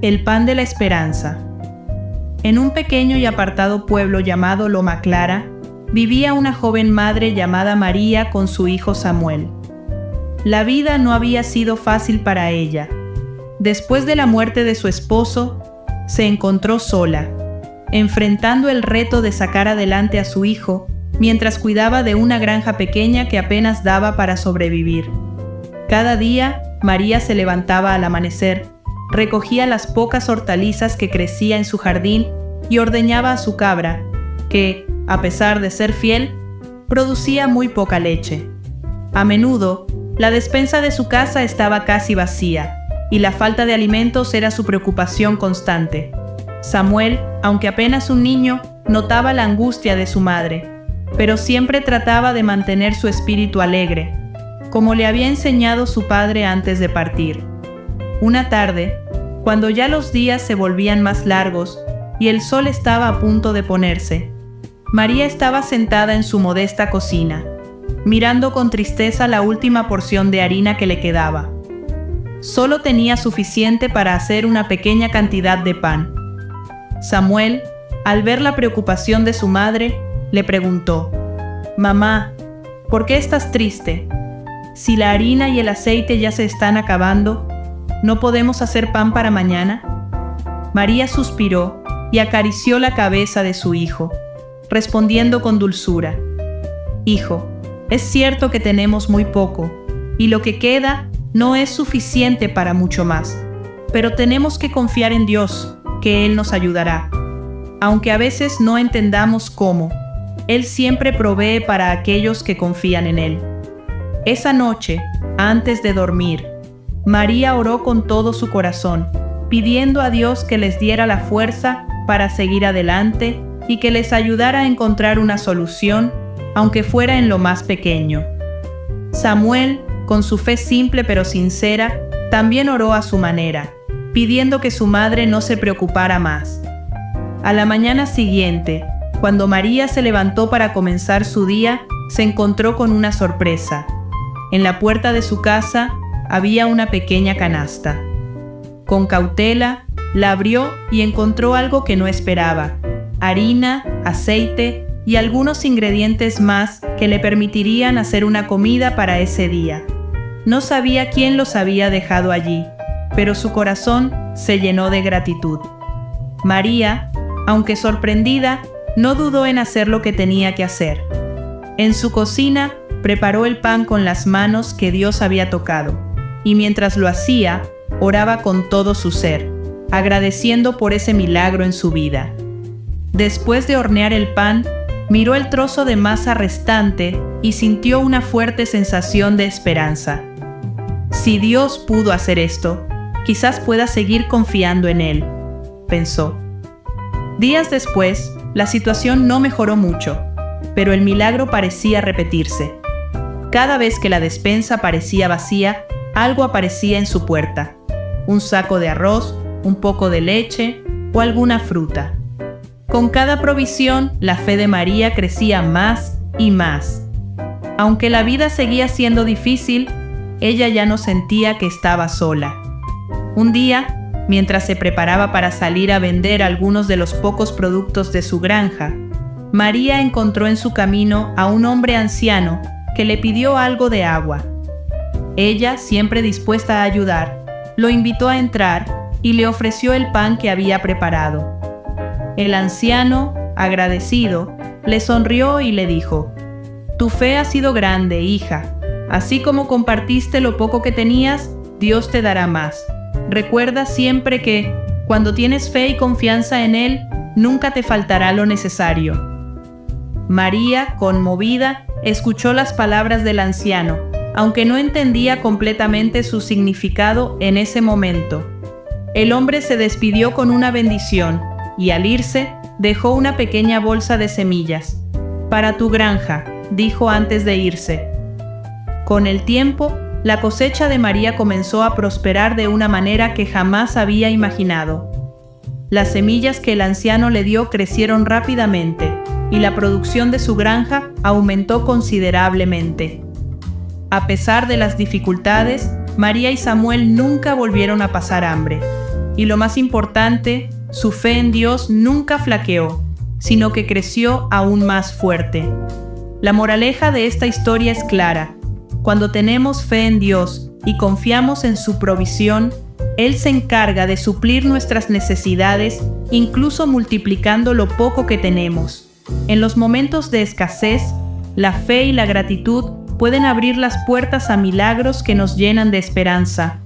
El pan de la esperanza. En un pequeño y apartado pueblo llamado Loma Clara, vivía una joven madre llamada María con su hijo Samuel. La vida no había sido fácil para ella. Después de la muerte de su esposo, se encontró sola, enfrentando el reto de sacar adelante a su hijo mientras cuidaba de una granja pequeña que apenas daba para sobrevivir. Cada día, María se levantaba al amanecer, recogía las pocas hortalizas que crecía en su jardín y ordeñaba a su cabra, que, a pesar de ser fiel, producía muy poca leche. A menudo, la despensa de su casa estaba casi vacía, y la falta de alimentos era su preocupación constante. Samuel, aunque apenas un niño, notaba la angustia de su madre, pero siempre trataba de mantener su espíritu alegre, como le había enseñado su padre antes de partir. Una tarde, cuando ya los días se volvían más largos y el sol estaba a punto de ponerse, María estaba sentada en su modesta cocina, mirando con tristeza la última porción de harina que le quedaba. Solo tenía suficiente para hacer una pequeña cantidad de pan. Samuel, al ver la preocupación de su madre, le preguntó: «Mamá, ¿por qué estás triste? Si la harina y el aceite ya se están acabando, ¿no podemos hacer pan para mañana?». María suspiró y acarició la cabeza de su hijo, respondiendo con dulzura: «Hijo, es cierto que tenemos muy poco, y lo que queda no es suficiente para mucho más, pero tenemos que confiar en Dios, que Él nos ayudará. Aunque a veces no entendamos cómo, Él siempre provee para aquellos que confían en Él». Esa noche, antes de dormir, María oró con todo su corazón, pidiendo a Dios que les diera la fuerza para seguir adelante y que les ayudara a encontrar una solución, aunque fuera en lo más pequeño. Samuel, con su fe simple pero sincera, también oró a su manera, pidiendo que su madre no se preocupara más. A la mañana siguiente, cuando María se levantó para comenzar su día, se encontró con una sorpresa. En la puerta de su casa había una pequeña canasta. Con cautela, la abrió y encontró algo que no esperaba: harina, aceite y algunos ingredientes más que le permitirían hacer una comida para ese día. No sabía quién los había dejado allí, pero su corazón se llenó de gratitud. María, aunque sorprendida, no dudó en hacer lo que tenía que hacer. En su cocina, preparó el pan con las manos que Dios había tocado, y mientras lo hacía, oraba con todo su ser, agradeciendo por ese milagro en su vida. Después de hornear el pan, miró el trozo de masa restante y sintió una fuerte sensación de esperanza. Si Dios pudo hacer esto, quizás pueda seguir confiando en Él, pensó. Días después, la situación no mejoró mucho, pero el milagro parecía repetirse. Cada vez que la despensa parecía vacía, algo aparecía en su puerta: un saco de arroz, un poco de leche o alguna fruta. Con cada provisión, la fe de María crecía más y más. Aunque la vida seguía siendo difícil, ella ya no sentía que estaba sola. Un día, mientras se preparaba para salir a vender algunos de los pocos productos de su granja, María encontró en su camino a un hombre anciano que le pidió algo de agua. Ella, siempre dispuesta a ayudar, lo invitó a entrar y le ofreció el pan que había preparado. El anciano, agradecido, le sonrió y le dijo: «Tu fe ha sido grande, hija. Así como compartiste lo poco que tenías, Dios te dará más. Recuerda siempre que, cuando tienes fe y confianza en Él, nunca te faltará lo necesario». María, conmovida, escuchó las palabras del anciano, aunque no entendía completamente su significado en ese momento. El hombre se despidió con una bendición y, al irse, dejó una pequeña bolsa de semillas. «Para tu granja», dijo antes de irse. Con el tiempo, la cosecha de María comenzó a prosperar de una manera que jamás había imaginado. Las semillas que el anciano le dio crecieron rápidamente y la producción de su granja aumentó considerablemente. A pesar de las dificultades, María y Samuel nunca volvieron a pasar hambre, Y lo más importante, su fe en Dios nunca flaqueó, sino que creció aún más fuerte. La moraleja de esta historia es clara. Cuando tenemos fe en Dios y confiamos en su provisión, Él se encarga de suplir nuestras necesidades, incluso multiplicando lo poco que tenemos. En los momentos de escasez, la fe y la gratitud pueden abrir las puertas a milagros que nos llenan de esperanza.